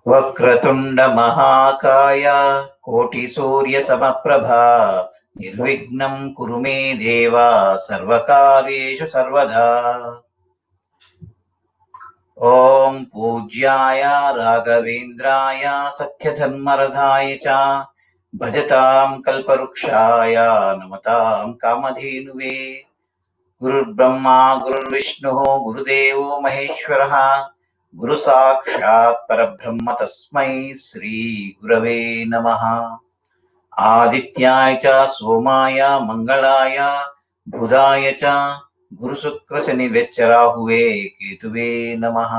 वक्रतुंड महाकाय कोटि सूर्य समप्रभा निर्विघ्नं कुरु मे देव सर्वकार्येषु सर्वदा। ओम पूज्याय राघवेन्द्राय सत्यधर्मरथाय च भजतां कल्पवृक्षाय नमतां कामधेनुवे। गुरुर्ब्रह्मा गुरुर्विष्णुः गुरुदेवो महेश्वरः गुरु साक्षात् परब्रह्म तस्मै श्री गुरवे नमः। आदित्याय च सोमाय मंगलाय बुधाय च गुरु शुक्र शनि राहुवे केतुवे नमः।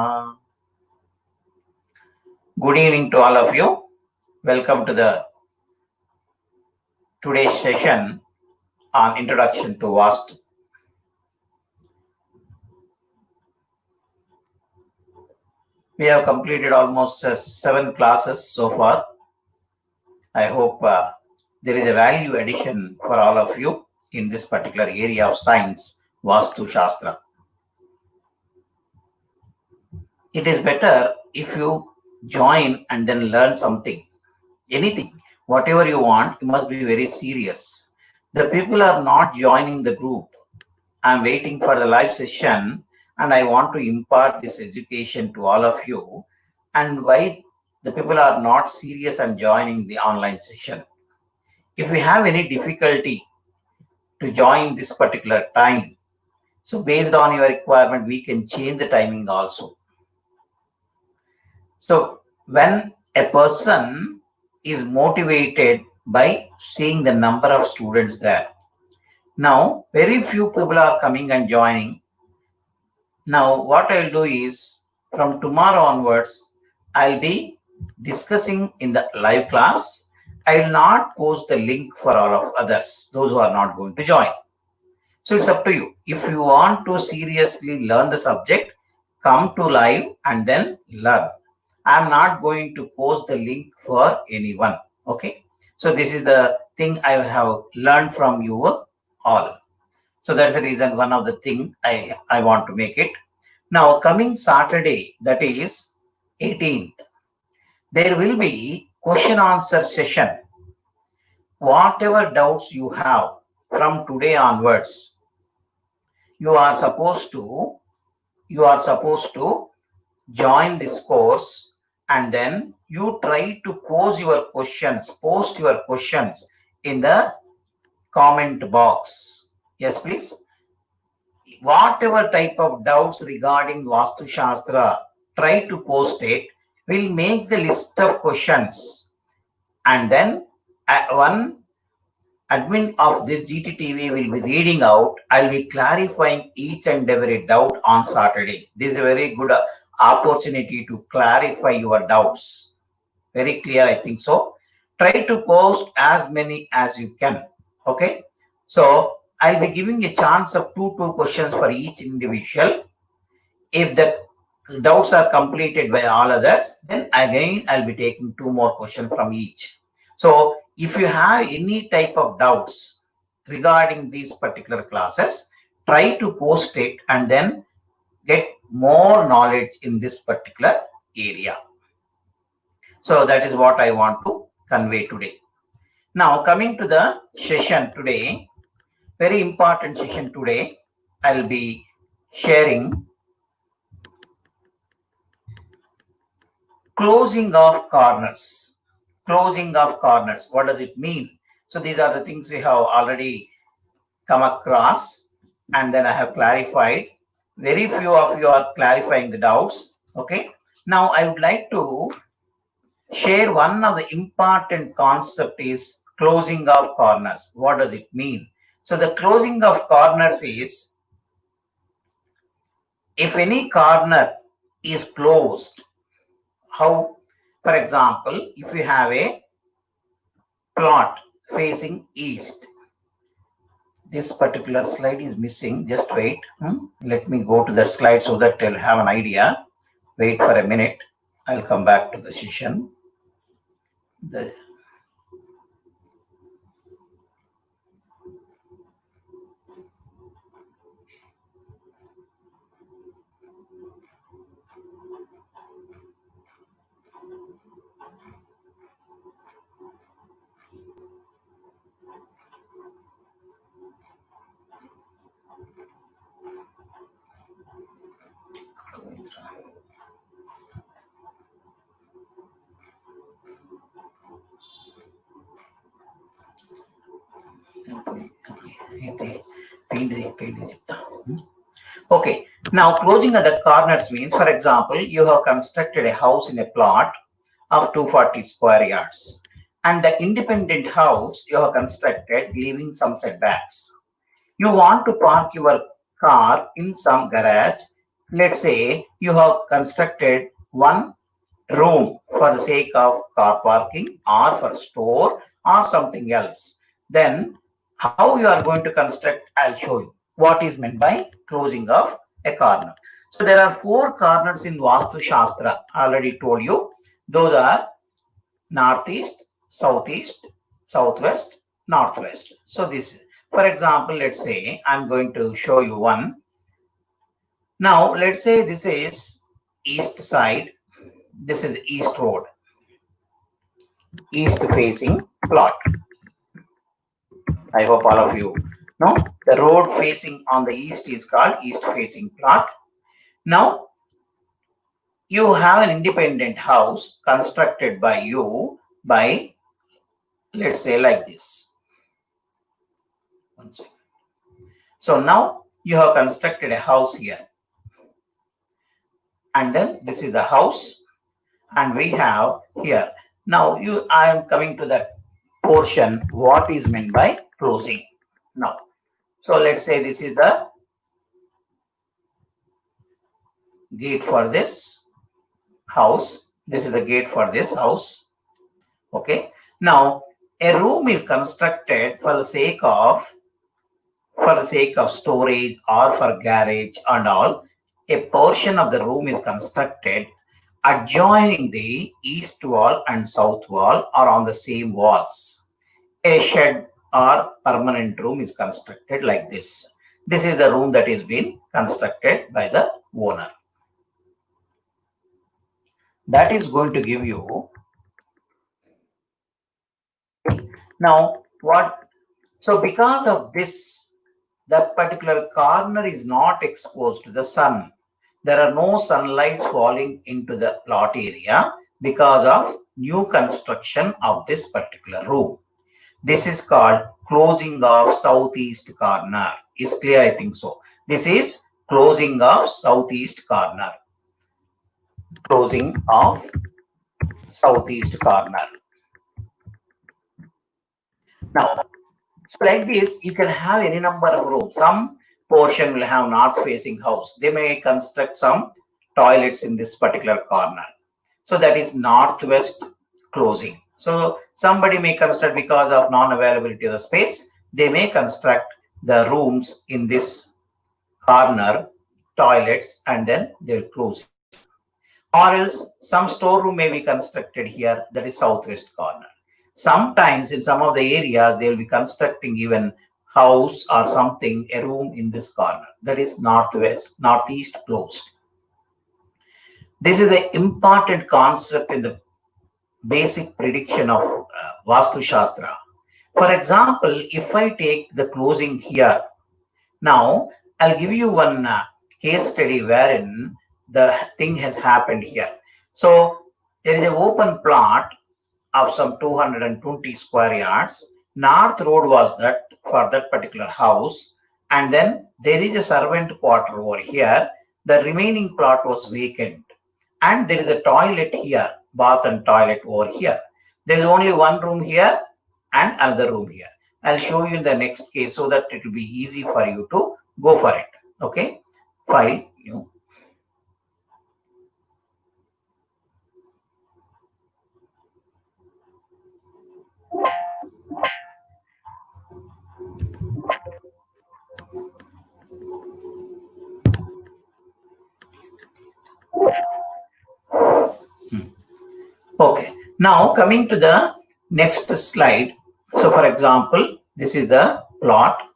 Good evening to all of you. Welcome to the today's session on introduction to vaastu. We have completed almost 7 classes so far. I hope there is a value addition for all of you in this particular area of science, Vastu Shastra. It is better if you join and then learn something, anything, whatever you want, you must be very serious. The people are not joining the group. I'm waiting for the live session and I want to impart this education to all of you. And why the people are not serious and joining the online session? If we have any difficulty to join this particular time, so based on your requirement, we can change the timing also. So when a person is motivated by seeing the number of students there, now very few people are coming and joining. Now what I'll do is from tomorrow onwards, I'll be discussing in the live class. I will not post the link for all of others, those who are not going to join. So it's up to you. If you want to seriously learn the subject, come to live and then learn. I'm not going to post the link for anyone. Okay. So this is the thing I have learned from you all. So that's the reason, one of the thing I want to make it. Now coming Saturday, that is 18th, there will be question answer session. Whatever doubts you have from today onwards, you are supposed to join this course and then you try to post your questions in the comment box. Yes, please. Whatever type of doubts regarding Vastu Shastra, try to post it. We'll make the list of questions and then one admin of this GTTV will be reading out. I'll be clarifying each and every doubt on Saturday. This is a very good opportunity to clarify your doubts. Very clear, I think so. Try to post as many as you can. Okay. So I'll be giving a chance of two questions for each individual. If the doubts are completed by all others, then again I'll be taking 2 more questions from each. So if you have any type of doubts regarding these particular classes, try to post it and then get more knowledge in this particular area. So that is what I want to convey today. Now coming to the session today, very important session today, I'll be sharing closing of corners. Closing of corners. What does it mean? So these are the things we have already come across and then I have clarified. Very few of you are clarifying the doubts. Okay. Now I would like to share one of the important concept is closing of corners. What does it mean? So the closing of corners is if any corner is closed, how, for example, if you have a plot facing east, this particular slide is missing. Just wait. Let me go to that slide so that you'll have an idea. Wait for a minute. I'll come back to the session. Okay, now closing at the corners means, for example, you have constructed a house in a plot of 240 square yards, and the independent house you have constructed leaving some setbacks. You want to park your car in some garage. Let's say you have constructed one room for the sake of car parking or for store or something else. Then how you are going to construct, I'll show you what is meant by closing of a corner. So there are four corners in Vastu Shastra. I already told you. Those are northeast, southeast, southwest, northwest. So this, for example, let's say I'm going to show you one. Now let's say this is east side. This is east road, east facing plot. I hope all of you know the road facing on the east is called east facing plot. Now you have an independent house constructed by you by, let's say, like this. So now you have constructed a house here, and then this is the house, and we have here. Now I am coming to that portion, what is meant by closing. Now, so let's say this is the gate for this house. This is the gate for this house. Okay. Now a room is constructed for the sake of storage or for garage and all. A portion of the room is constructed adjoining the east wall and south wall or on the same walls. A shed or permanent room is constructed like this. This is the room that is being constructed by the owner. That is going to give you. Now what? So because of this, that particular corner is not exposed to the sun. There are no sunlight falling into the plot area because of new construction of this particular room. This is called closing of southeast corner. Is clear? I think so. This is closing of southeast corner. Closing of southeast corner. Now, so like this, you can have any number of rooms. Some portion will have north-facing house. They may construct some toilets in this particular corner. So that is northwest closing. So somebody may construct, because of non-availability of the space, they may construct the rooms in this corner, toilets, and then they'll close it. Or else some storeroom may be constructed here, that is southwest corner. Sometimes in some of the areas, they will be constructing even house or something, a room in this corner, that is northeast closed. This is an important concept in the basic prediction of Vastu Shastra. For example, if I take the closing here, now I'll give you one case study wherein the thing has happened here. So there is an open plot of some 220 square yards. North road was that for that particular house, and then there is a servant quarter over here. The remaining plot was vacant, and there is a toilet here, bath and toilet over here. There is only one room here and another room here. I'll show you in the next case so that it will be easy for you to go for it. Okay, file new. Okay, now coming to the next slide. So for example, this is the plot.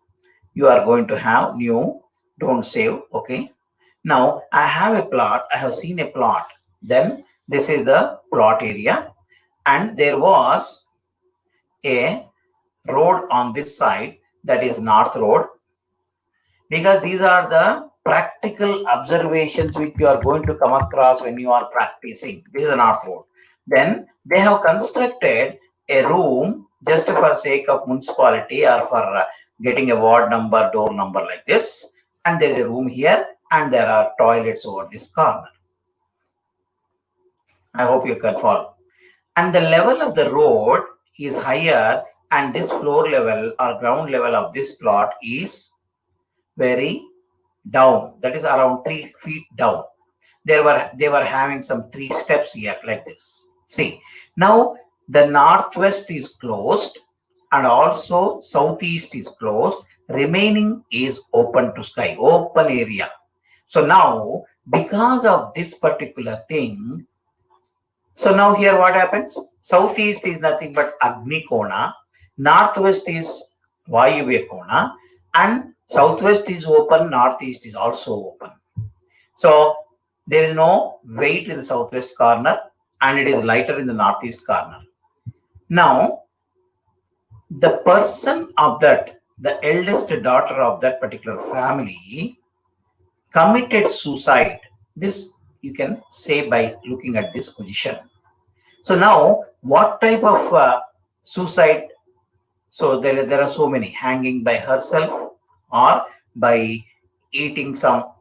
You are going to have new, don't save. Okay, now I have a plot, I have seen a plot. Then this is the plot area, and there was a road on this side, that is north road, because these are the practical observations which you are going to come across when you are practicing. This is the north road. Then they have constructed a room just for sake of municipality or for getting a ward number, door number like this. And there is a room here and there are toilets over this corner. I hope you can follow. And the level of the road is higher and this floor level or ground level of this plot is very down. That is around 3 feet down. They were having some 3 steps here like this. See, now the northwest is closed and also southeast is closed. Remaining is open to sky, open area. So now, because of this particular thing, so now here what happens? Southeast is nothing but Agni Kona, northwest is Vayuve Kona, and southwest is open, northeast is also open. So there is no weight in the southwest corner and it is lighter in the northeast corner. Now, the person of that, the eldest daughter of that particular family committed suicide. This you can say by looking at this position. So now, what type of suicide? So there are so many: hanging by herself, or by eating some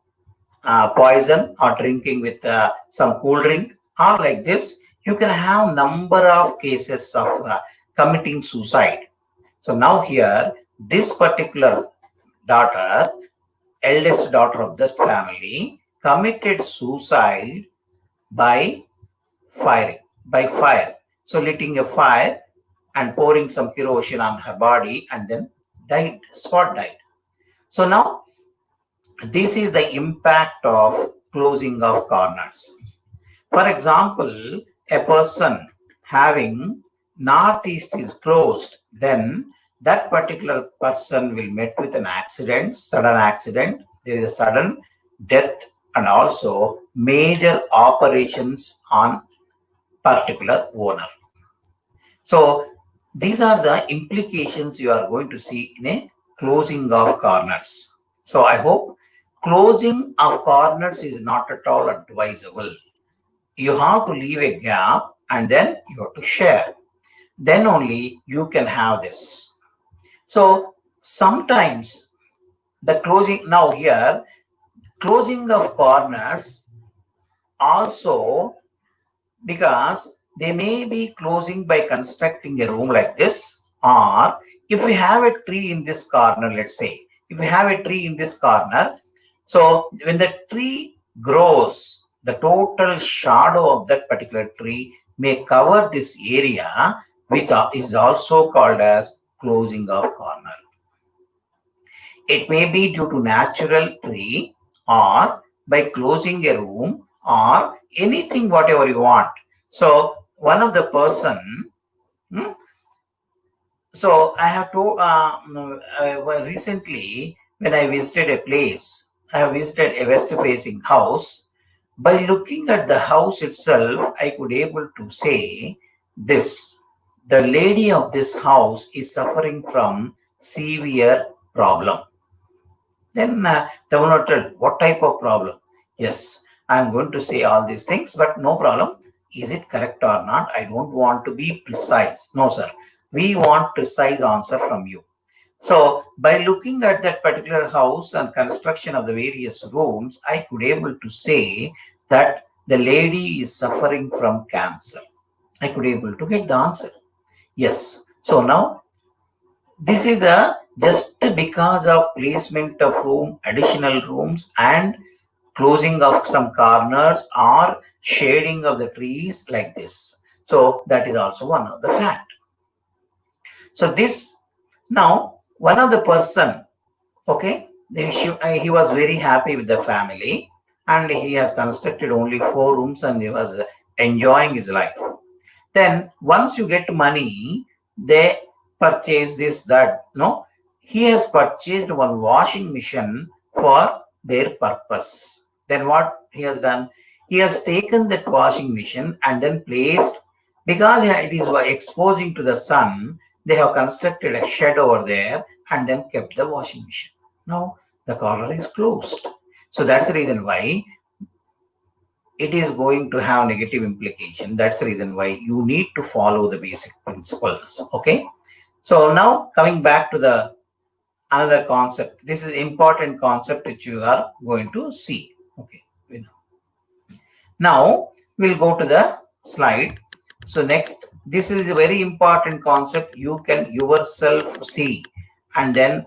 poison, or drinking with some cool drink, or like this. You can have number of cases of committing suicide. So now here, this particular daughter, eldest daughter of this family, committed suicide by fire. So lighting a fire and pouring some kerosene on her body and then died, spot died. So now this is the impact of closing of corners. For example, a person having northeast is closed, then that particular person will meet with an accident, sudden accident, there is a sudden death and also major operations on particular owner. So these are the implications you are going to see in a closing of corners. So I hope closing of corners is not at all advisable. You have to leave a gap and then you have to share. Then only you can have this. So sometimes the closing, now here, closing of corners also, because they may be closing by constructing a room like this, or if we have a tree in this corner, let's say, if we have a tree in this corner, so when the tree grows, the total shadow of that particular tree may cover this area, which is also called as closing of corner. It may be due to natural tree or by closing a room or anything, whatever you want. So one of the person, so I have to, recently when I visited a place, I have visited a west facing house. By looking at the house itself, I could able to say this: the lady of this house is suffering from severe problem. Then they will not tell what type of problem. Yes, I am going to say all these things, but no problem. Is it correct or not? I don't want to be precise. No, sir. We want precise answer from you. So by looking at that particular house and construction of the various rooms, I could able to say that the lady is suffering from cancer. I could able to get the answer. Yes. So now this is the just because of placement of room, additional rooms and closing of some corners or shading of the trees like this. So that is also one of the fact. So this, now one of the person, okay, he was very happy with the family and he has constructed only 4 rooms and he was enjoying his life. Then once you get money, they purchase this, that. No, he has purchased one washing machine for their purpose. Then what he has done? He has taken that washing machine and then placed, because it is exposing to the sun, they have constructed a shed over there and then kept the washing machine. Now the corner is closed. So that's the reason why it is going to have negative implication. That's the reason why you need to follow the basic principles. Okay. So now coming back to the another concept. This is important concept which you are going to see. Okay. Now we'll go to the slide. So next, this is a very important concept. You can yourself see and then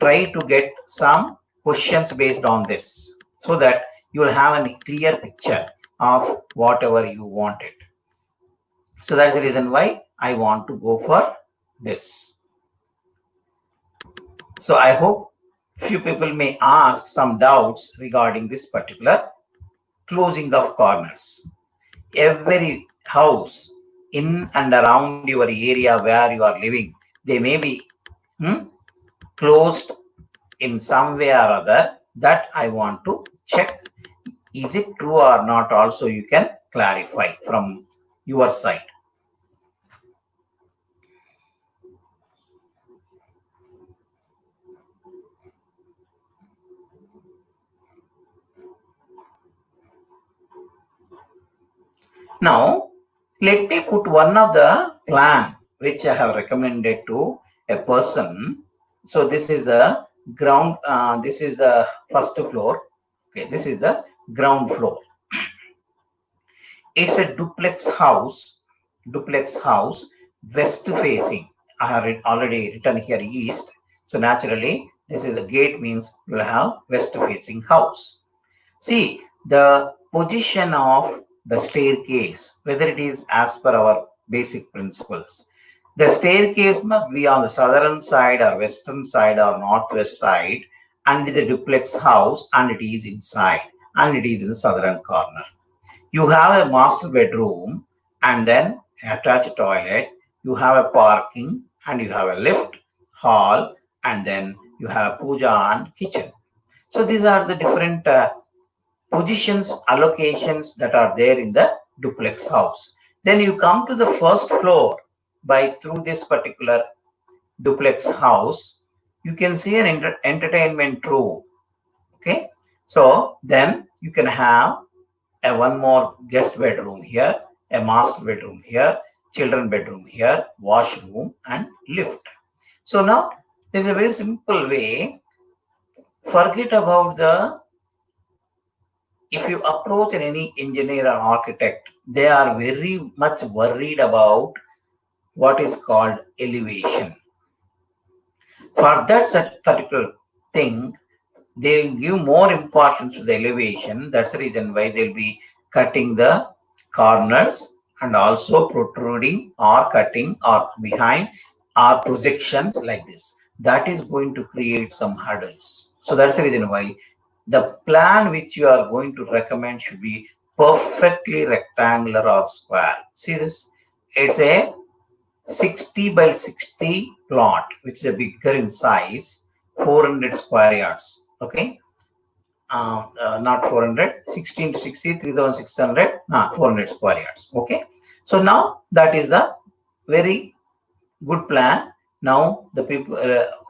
try to get some questions based on this so that you will have a clear picture of whatever you wanted. So that's the reason why I want to go for this. So I hope few people may ask some doubts regarding this particular closing of corners. Every house in and around your area where you are living, they may be closed in some way or other. That I want to check. Is it true or not? Also, you can clarify from your side. Now, let me put one of the plan which I have recommended to a person. So this is the ground. This is the first floor. Okay, this is the ground floor. It's a duplex house. Duplex house, west facing. I have already written here east. So naturally, this is the gate means you will have west facing house. See the position of the staircase, whether it is as per our basic principles. The staircase must be on the southern side or western side or northwest side, and the duplex house, and it is inside, and it is in the southern corner. You have a master bedroom and then attached toilet. You have a parking and you have a lift, hall, and then you have puja and kitchen. So these are the different positions, allocations that are there in the duplex house. Then you come to the first floor by through this particular duplex house. You can see an entertainment room. Okay, so then you can have a one more guest bedroom here, a master bedroom here, children bedroom here, washroom and lift. So now there's a very simple way. Forget about the, if you approach any engineer or architect, they are very much worried about what is called elevation. For that particular thing, they give more importance to the elevation. That's the reason why they'll be cutting the corners and also protruding or cutting or behind or projections like this. That is going to create some hurdles. So that's the reason why the plan which you are going to recommend should be perfectly rectangular or square. See this? It's a 60 by 60 plot, which is a bigger in size, 400 square yards. Okay, not 400, 16 to 60, 3600, 400 square yards. Okay, so now that is the very good plan. Now the people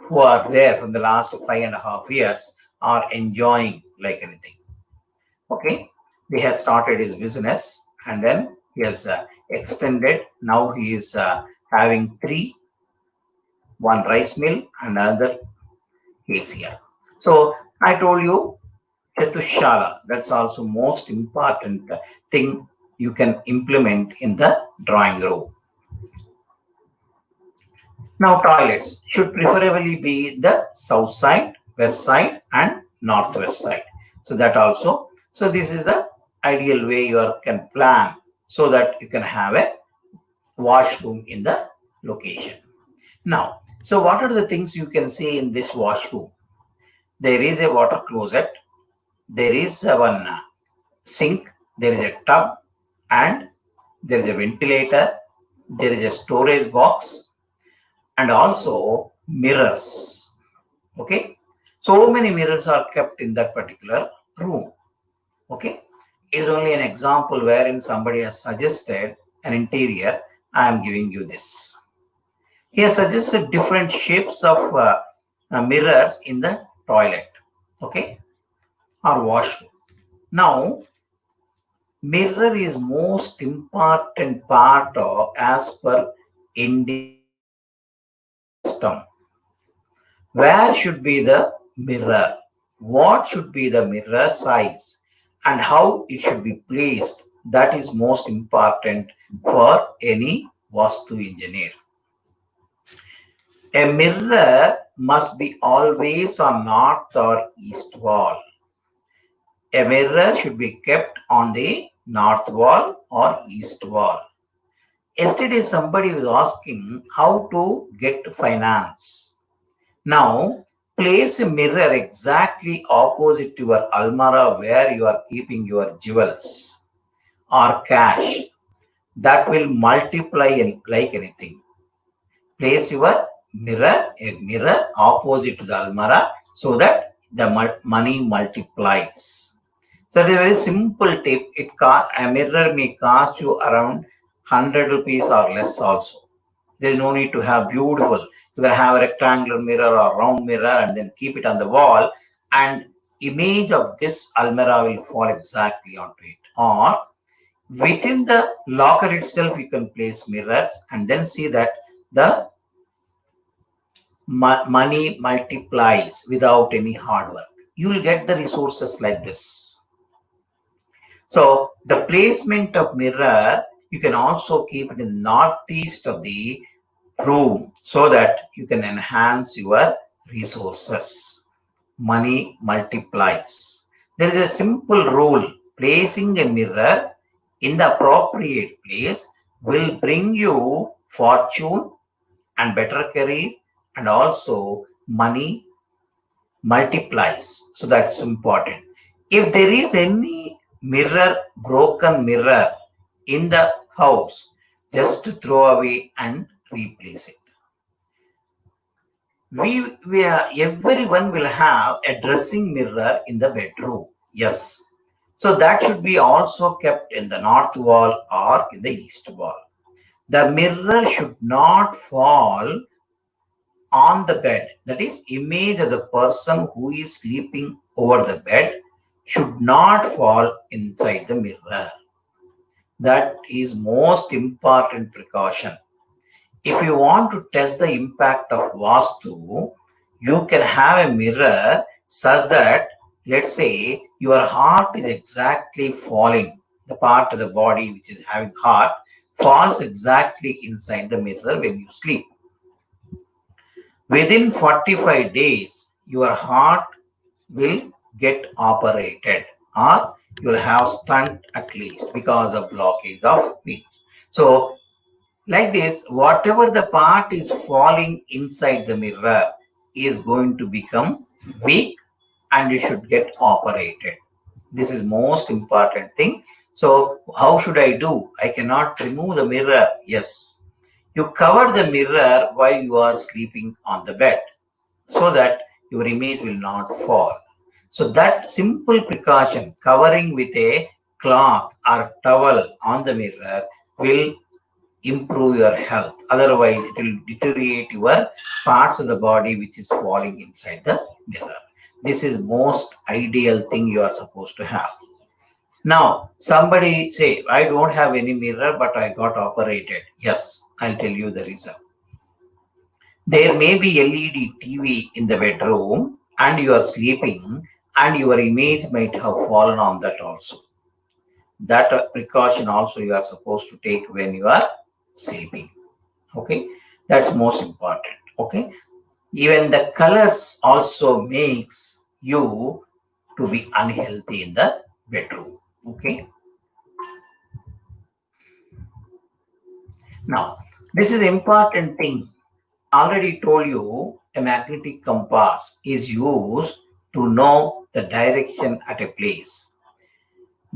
who are there from the last 5.5 years are enjoying like anything. Okay, he has started his business and then he has extended. Now he is having three, one rice mill and another is here. So I told you Chatushala, that's also most important thing you can implement in the drawing room. Now toilets should preferably be the south side, west side and northwest side. So that also, so this is the ideal way you can plan so that you can have a washroom in the location. Now, so what are the things you can see in this washroom? There is a water closet, there is one sink, there is a tub, and there is a ventilator, there is a storage box, and also mirrors. Okay, so many mirrors are kept in that particular room. Okay, it is only an example wherein somebody has suggested an interior. I am giving you this. He has suggested different shapes of mirrors in the toilet. Okay, or washroom. Now, mirror is most important part of as per Indian system. Where should be the mirror? What should be the mirror size? And how it should be placed? That is most important for any Vastu engineer. A mirror must be always on north or east wall. A mirror should be kept on the north wall or east wall. Yesterday, somebody was asking how to get finance. Now, place a mirror exactly opposite to your almara where you are keeping your jewels or cash. That will multiply like anything. Place your a mirror opposite to the almara so that the money multiplies. So it is a very simple tip. A mirror may cost you around 100 rupees or less also. There is no need to have beautiful. You can have a rectangular mirror or round mirror and then keep it on the wall, and image of this almirah will fall exactly onto it. Or within the locker itself, you can place mirrors and then see that the money multiplies without any hard work. You will get the resources like this. So the placement of mirror, you can also keep it in the northeast of the room so that you can enhance your resources. Money multiplies. There is a simple rule. Placing a mirror in the appropriate place will bring you fortune and better career, and also money multiplies. So that's important. If there is any broken mirror in the house, just to throw away and replace it. Everyone will have a dressing mirror in the bedroom. Yes. So that should be also kept in the north wall or in the east wall. The mirror should not fall on the bed. That is, image of the person who is sleeping over the bed should not fall inside the mirror. That is most important precaution. If you want to test the impact of Vastu, you can have a mirror such that, let's say, your heart is exactly falling. The part of the body which is having heart falls exactly inside the mirror when you sleep. Within 45 days, your heart will get operated, or you will have stunt at least because of blockage of veins. So like this, whatever the part is falling inside the mirror is going to become weak and you should get operated. This is most important thing. So how should I do? I cannot remove the mirror. Yes. You cover the mirror while you are sleeping on the bed so that your image will not fall. So that simple precaution, covering with a cloth or towel on the mirror, will improve your health. Otherwise, it will deteriorate your parts of the body which is falling inside the mirror. This is most ideal thing you are supposed to have. Now, somebody say, I don't have any mirror, but I got operated. Yes, I'll tell you the reason. There may be LED TV in the bedroom and you are sleeping and your image might have fallen on that also. That precaution also you are supposed to take when you are sleeping. Okay, that's most important. Okay, even the colors also makes you to be unhealthy in the bedroom. Okay, now this is important thing. Already told you a magnetic compass is used to know the direction at a place.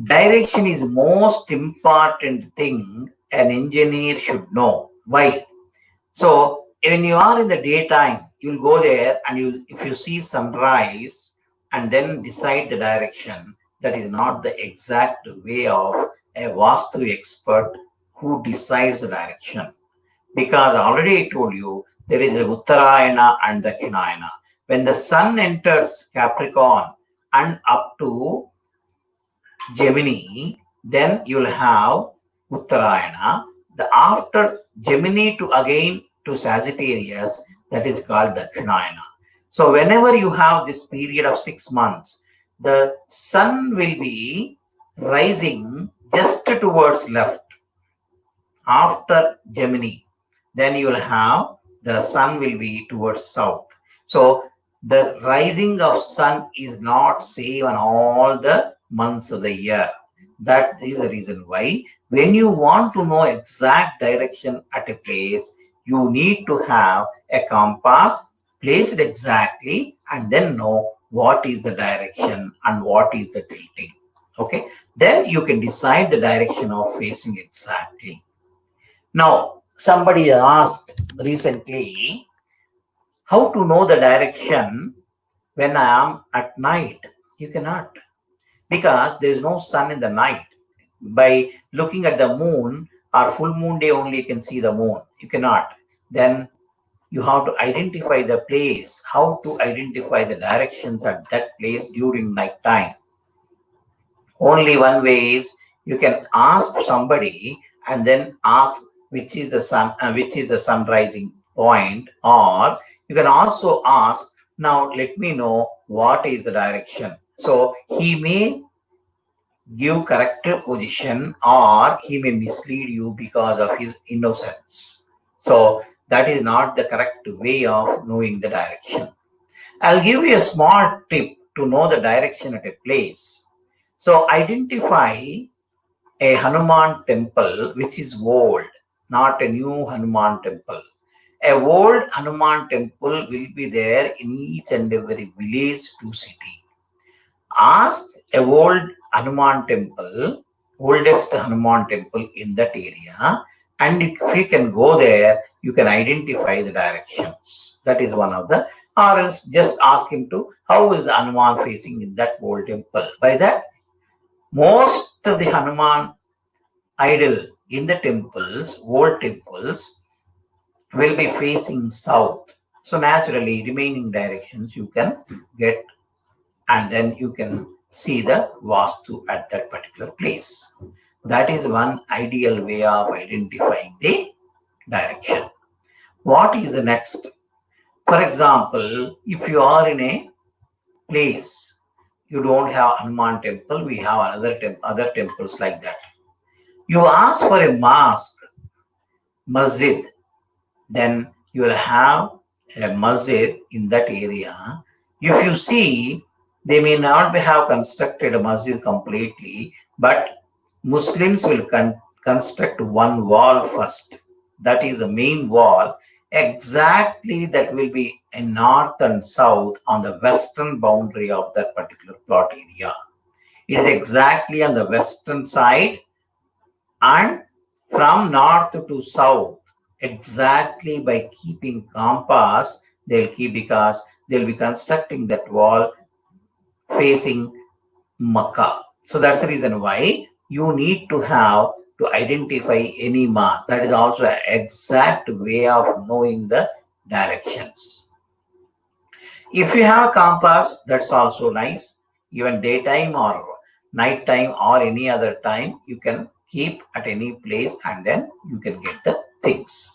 Direction is most important thing an engineer should know. Why? So when you are in the daytime, you'll go there and if you see sunrise and then decide the direction, that is not the exact way of a Vastu expert who decides the direction. Because already I told you, there is a Uttarayana and Dakshinayana. When the sun enters Capricorn and up to Gemini, then you'll have Uttarayana. The after Gemini to again to Sagittarius, that is called Dakshinayana. So whenever you have this period of 6 months, the sun will be rising just towards left after Gemini. Then you will have the sun will be towards south. So the rising of sun is not same on all the months of the year. That is the reason why when you want to know exact direction at a place, you need to have a compass placed exactly and then know what is the direction and what is the tilting. Okay, then you can decide the direction of facing exactly. Now, somebody asked recently how to know the direction when I am at night. You cannot, because there is no sun in the night. By looking at the moon or full moon day only, you can see the moon. You cannot. Then you have to identify the place, how to identify the directions at that place during night time. Only one way is you can ask somebody and then ask which is the sun rising point, or you can also ask, now let me know what is the direction. So he may give correct position or he may mislead you because of his innocence. So that is not the correct way of knowing the direction. I'll give you a small tip to know the direction at a place. So identify a Hanuman temple which is old, not a new Hanuman temple. A old Hanuman temple will be there in each and every village to city. Ask a old Hanuman temple, oldest Hanuman temple in that area, and if you can go there, you can identify the directions. That is one of the, or else just ask him to, how is the Hanuman facing in that old temple? By that, most of the Hanuman idol in the temples, old temples, will be facing south. So naturally, remaining directions you can get, and then you can see the vaastu at that particular place. That is one ideal way of identifying the direction. What is the next? For example, if you are in a place, you don't have Hanuman temple, we have other temples like that. You ask for a mosque, masjid, then you will have a masjid in that area. If you see, they may not have constructed a masjid completely, but Muslims will construct one wall first. That is the main wall. Exactly, that will be in north and south on the western boundary of that particular plot area. It is exactly on the western side, and from north to south, exactly by keeping compass, they'll keep, because they'll be constructing that wall facing Makkah. So that's the reason why you need to have to identify any mosque. That is also an exact way of knowing the directions. If you have a compass, that's also nice. Even daytime or nighttime or any other time, you can keep at any place and then you can get the things.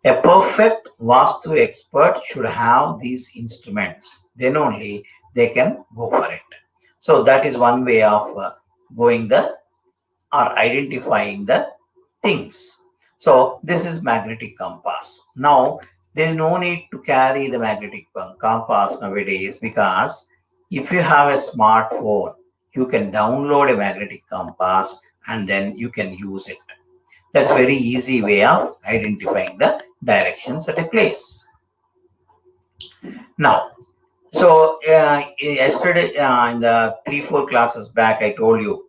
A perfect Vastu expert should have these instruments. Then only they can go for it. So that is one way of going the or identifying the things. So this is magnetic compass. Now there is no need to carry the magnetic compass nowadays, because if you have a smartphone, you can download a magnetic compass and then you can use it. That's a very easy way of identifying the directions at a place. Now, so yesterday in the 3-4 classes back, I told you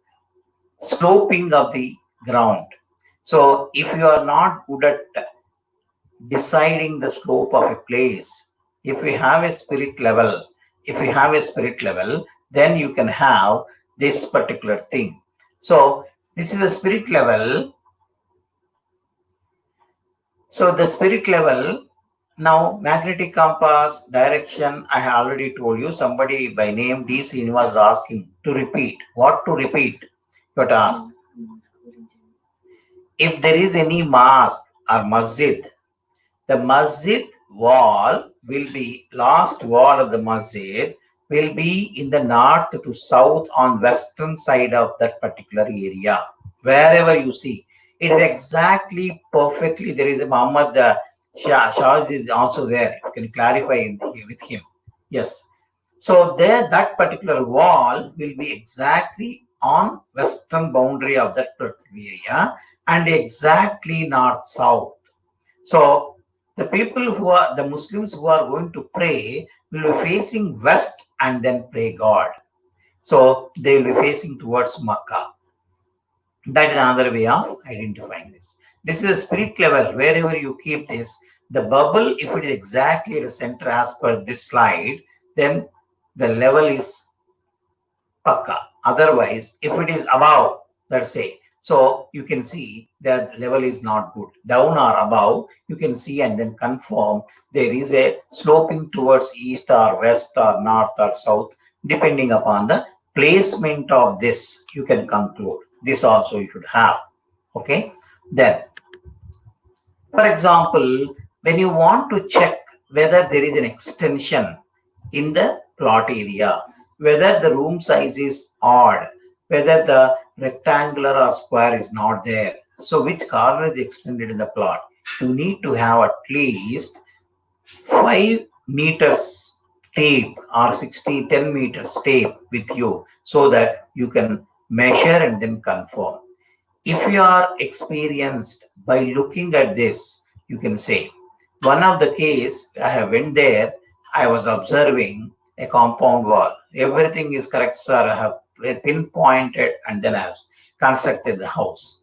sloping of the ground. So if you are not good at deciding the slope of a place, if we have a spirit level, then you can have this particular thing. So this is a spirit level. So the spirit level, now magnetic compass direction, I have already told you. Somebody by name D. Srinivas was asking to repeat. What to repeat? You have to ask. If there is any mosque or masjid, the masjid wall will be, last wall of the masjid will be in the north to south on western side of that particular area. Wherever you see, it is exactly perfectly. There is a Muhammad Shah is also there. You can clarify with him. Yes. So there, that particular wall will be exactly on western boundary of that particular area and exactly north-south. So the people who are the Muslims who are going to pray will be facing west and then pray God. So they will be facing towards Makkah. That is another way of identifying this. This is a spirit level. Wherever you keep this, the bubble, if it is exactly at the center as per this slide, then the level is Pakka. Otherwise, if it is above, let's say, so you can see that level is not good. Down or above, you can see and then confirm there is a sloping towards east or west or north or south, depending upon the placement of this, you can conclude. This also you should have. Okay. Then, for example, when you want to check whether there is an extension in the plot area, whether the room size is odd, whether the rectangular or square is not there. So which corner is extended in the plot? You need to have at least 5 meters tape or 10 meters tape with you so that you can measure and then confirm. If you are experienced by looking at this, you can say, one of the case I have went there, I was observing a compound wall. Everything is correct, sir. I have pinpointed and then I have constructed the house.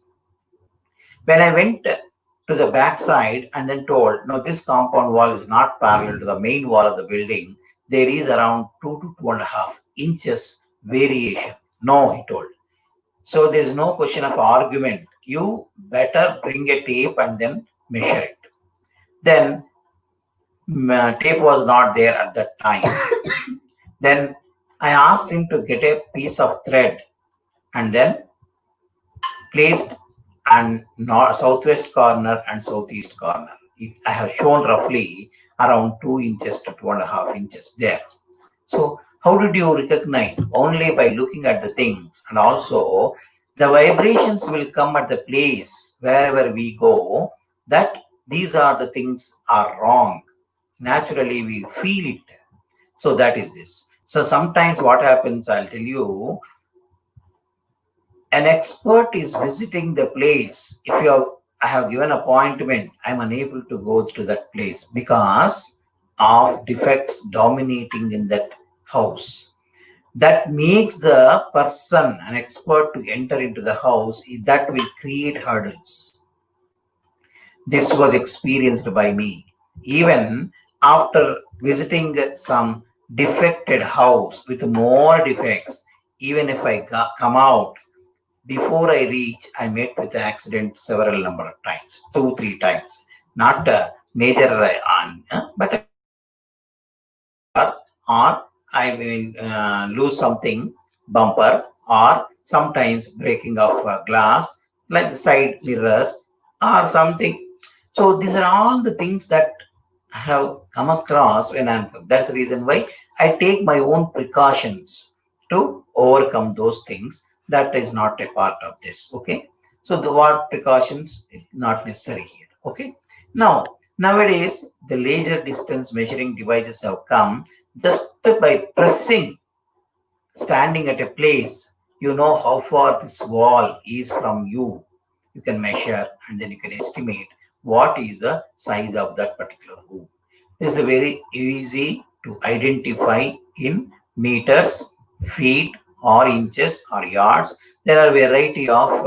When I went to the back side and then told, no, this compound wall is not parallel to the main wall of the building. There is around 2 to 2.5 inches variation. No, he told. So there is no question of argument. You better bring a tape and then measure it. Then tape was not there at that time. Then I asked him to get a piece of thread and then placed and southwest corner and southeast corner. I have shown roughly around 2 inches to 2.5 inches there. So how did you recognize? Only by looking at the things, and also the vibrations will come at the place wherever we go that these are the things are wrong. Naturally, we feel it. So that is this. So sometimes what happens, I'll tell you, an expert is visiting the place. If you have, I have given appointment, I'm unable to go to that place because of defects dominating in that house. That makes the person an expert to enter into the house. That will create hurdles. This was experienced by me. Even after visiting some defected house with more defects, even if I come out, before I reach, I met with the accident several number of times, 2, 3 times. Not a major, but a car, or I will lose something, bumper, or sometimes breaking of glass, like side mirrors, or something. So these are all the things that I have come across when I'm. That's the reason why I take my own precautions to overcome those things. That is not a part of this. Okay. So the what precautions is not necessary here. Okay. Now nowadays the laser distance measuring devices have come. Just by pressing, standing at a place, you know how far this wall is from you. You can measure and then you can estimate what is the size of that particular room. This is very easy to identify in meters, feet, or inches or yards. There are a variety of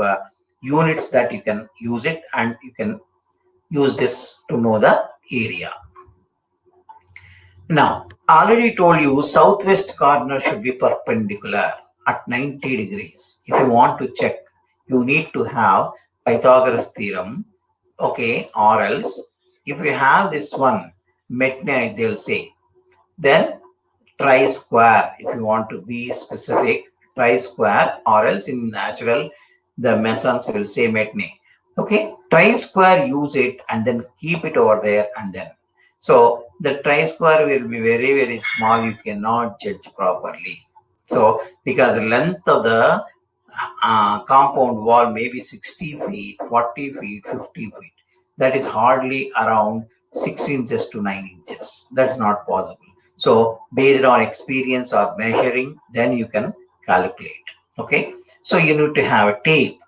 units that you can use it, and you can use this to know the area. Now, I already told you southwest corner should be perpendicular at 90 degrees. If you want to check, you need to have Pythagoras theorem, okay, or else if you have this one, Metne, they'll say, then try square. If you want to be specific, try square, or else in natural, the Masons will say Metne. Okay, try square, use it, and then keep it over there, and then So the tri-square will be very, very small. You cannot judge properly. So because the length of the compound wall may be 60 feet, 40 feet, 50 feet. That is hardly around 6 inches to 9 inches. That's not possible. So based on experience or measuring, then you can calculate. Okay. So you need to have a tape.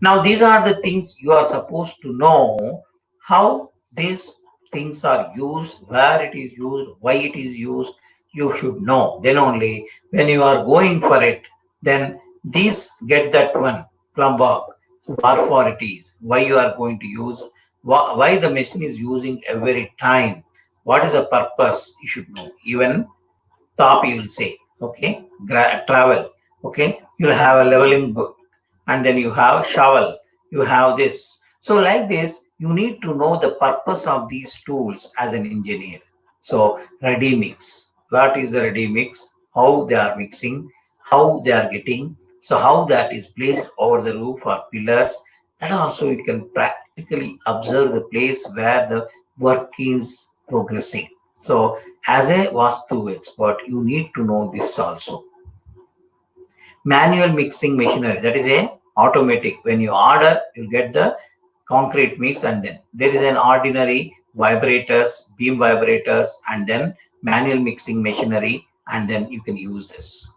Now, these are the things you are supposed to know how these things are used, where it is used, why it is used. You should know. Then only when you are going for it, then these get that one plumb bob, wherefore it is, why you are going to use, why the machine is using every time, what is the purpose, you should know. Even top you will say, okay, travel, okay, you'll have a leveling book, and then you have shovel, you have this. So like this, you need to know the purpose of these tools as an engineer. So ready mix, what is the ready mix, how they are mixing, how they are getting, so how that is placed over the roof or pillars, and also you can practically observe the place where the work is progressing. So as a Vastu expert, you need to know this also. Manual mixing machinery, that is a automatic. When you order, you get the concrete mix, and then there is an ordinary vibrators, beam vibrators, and then manual mixing machinery, and then you can use this.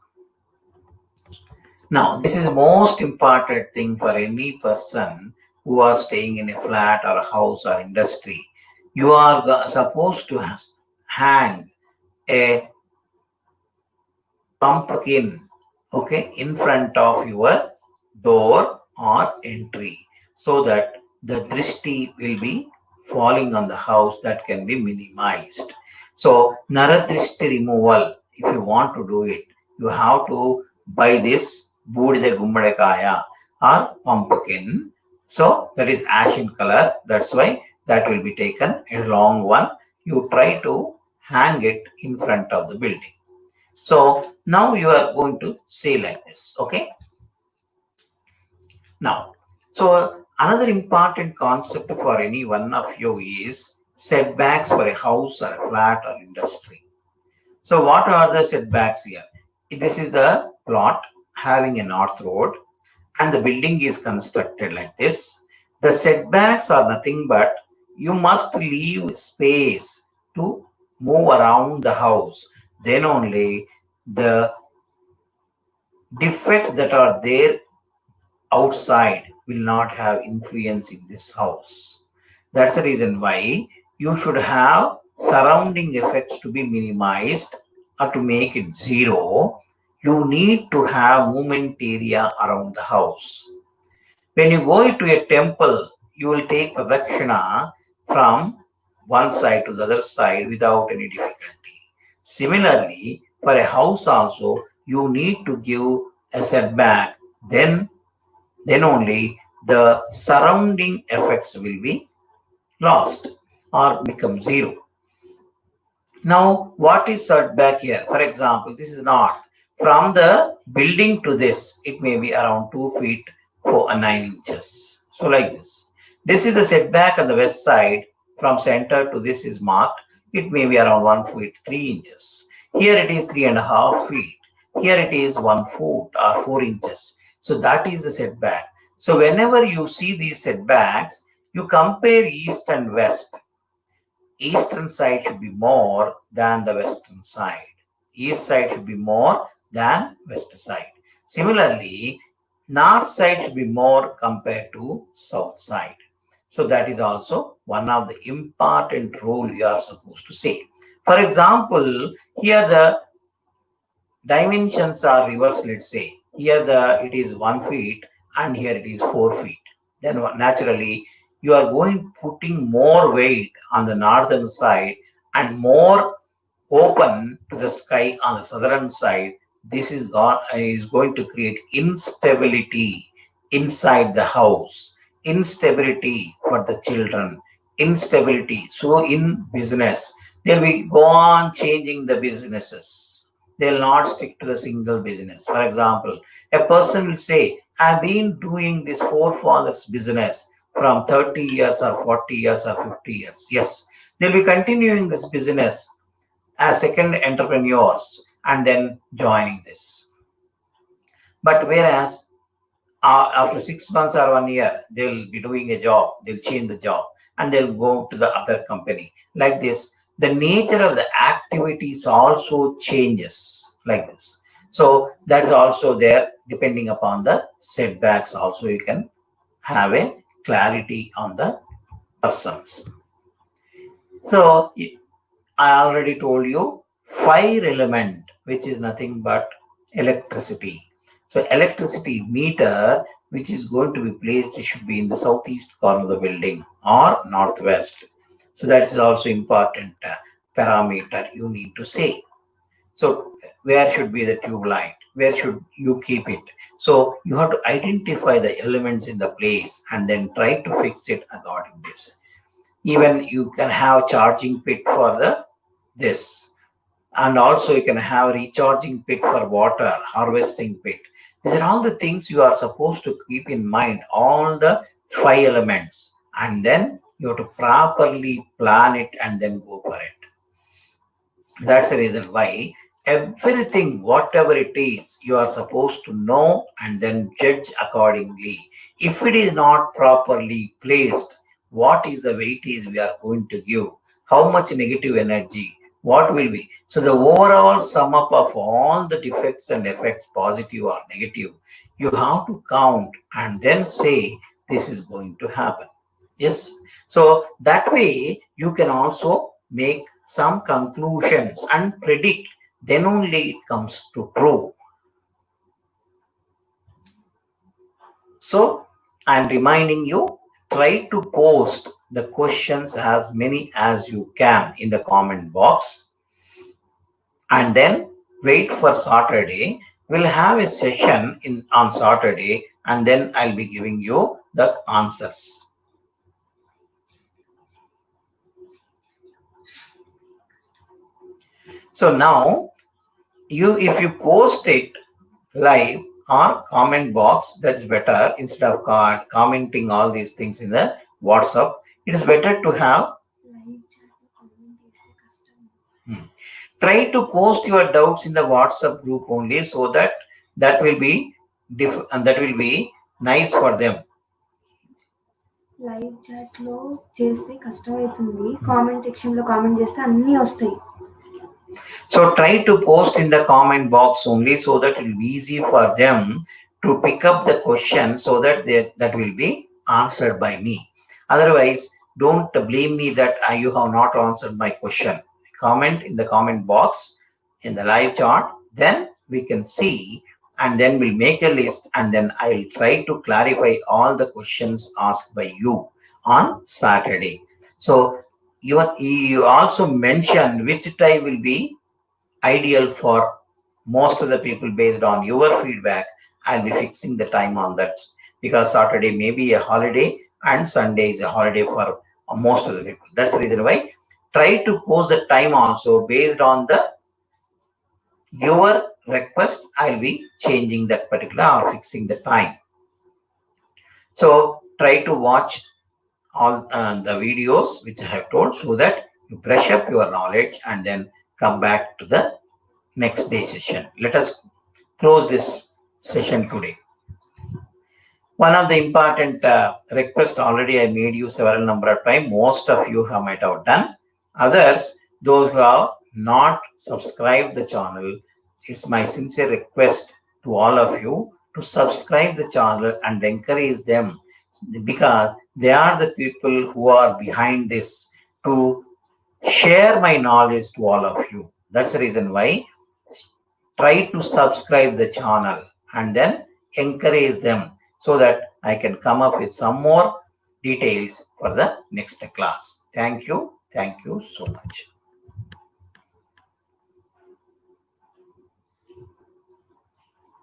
Now, this is most important thing for any person who are staying in a flat or a house or industry. You are supposed to hang a pumpkin, okay, in front of your door or entry, so that the drishti will be falling on the house, that can be minimized. So naradrishti removal, if you want to do it, you have to buy this budide gummadekaya or pumpkin. So that is ash in color. That's why that will be taken a long one. You try to hang it in front of the building. So now you are going to say like this, okay? Now, so another important concept for any one of you is setbacks for a house or a flat or industry. So what are the setbacks here? This is the plot having a north road and the building is constructed like this. The setbacks are nothing but you must leave space to move around the house. Then only the defects that are there outside will not have influence in this house. That's the reason why you should have surrounding effects to be minimized, or to make it zero. You need to have movement area around the house. When you go to a temple, you will take pradakshina from one side to the other side without any difficulty. Similarly, for a house also, you need to give a setback. Then only the surrounding effects will be lost or become zero. Now, what is setback here? For example, this is north. From the building to this, it may be around 2 feet for 9 inches. So like this. This is the setback on the west side. From center to this is marked. It may be around 1 feet 3 inches. Here it is 3.5 feet. Here it is 1 foot or 4 inches. So that is the setback. So whenever you see these setbacks, you compare east and west. Eastern side should be more than the western side. East side should be more than west side. Similarly, north side should be more compared to south side. So that is also one of the important rule you are supposed to say. For example, here the dimensions are reversed. Let's say here it is 1 feet and here it is 4 feet. Then naturally you are going putting more weight on the northern side and more open to the sky on the southern side. This is going to create instability inside the house, instability for the children, instability. So in business, they'll be go on changing the businesses. They'll not stick to the single business. For example, a person will say, I've been doing this forefathers business from 30 years or 40 years or 50 years. Yes, they'll be continuing this business as second entrepreneurs and then joining this. But whereas after 6 months or 1 year, they'll be doing a job, they'll change the job and they'll go to the other company. Like this, the nature of the activities also changes like this. So that is also there depending upon the setbacks. Also, you can have a clarity on the persons. So I already told you fire element, which is nothing but electricity. So electricity meter, which is going to be placed, should be in the southeast corner of the building or northwest. So that is also important parameter you need to say. So where should be the tube light? Where should you keep it? So you have to identify the elements in the place and then try to fix it according to this. Even you can have charging pit for the this, and also you can have recharging pit for water, harvesting pit. These are all the things you are supposed to keep in mind, all the 5 elements, and then you have to properly plan it and then go for it. That's the reason why everything, whatever it is, you are supposed to know and then judge accordingly. If it is not properly placed, what is the weightage we are going to give? How much negative energy? What will be? So the overall sum up of all the defects and effects, positive or negative, you have to count and then say this is going to happen. Yes. So that way you can also make some conclusions and predict, then only it comes to true. So I'm reminding you, try to post the questions as many as you can in the comment box, and then wait for Saturday. We'll have a session on Saturday, and then I'll be giving you the answers. So now if you post it live or comment box, that's better. Instead of commenting all these things in the WhatsApp, it is better to have try to post your doubts in the WhatsApp group only, so that will be that will be nice for them. Live chat లో చేస్తే కష్టం అవుతుంది, comment section లో comment చేస్తే అన్నీ వస్తాయి. So try to post in the comment box only, so that it will be easy for them to pick up the question, so that that will be answered by me. Otherwise, don't blame me that you have not answered my question. Comment in the comment box in the live chat, then we can see, and then we'll make a list, and then I will try to clarify all the questions asked by you on Saturday. So you also mentioned which time will be ideal for most of the people. Based on your feedback, I'll be fixing the time on that, because Saturday may be a holiday and Sunday is a holiday for most of the people. That's the reason why try to post the time also based on your request. I'll be changing that particular or fixing the time. So try to watch all the videos which I have told, so that you brush up your knowledge and then come back to the next day session. Let us close this session today. One of the important requests already I made you several number of times. Most of you might have done. Others, those who have not subscribed the channel, it's my sincere request to all of you to subscribe the channel and encourage them, because they are the people who are behind this, to share my knowledge to all of you. That's the reason why try to subscribe the channel and then encourage them, so that I can come up with some more details for the next class. Thank you so much.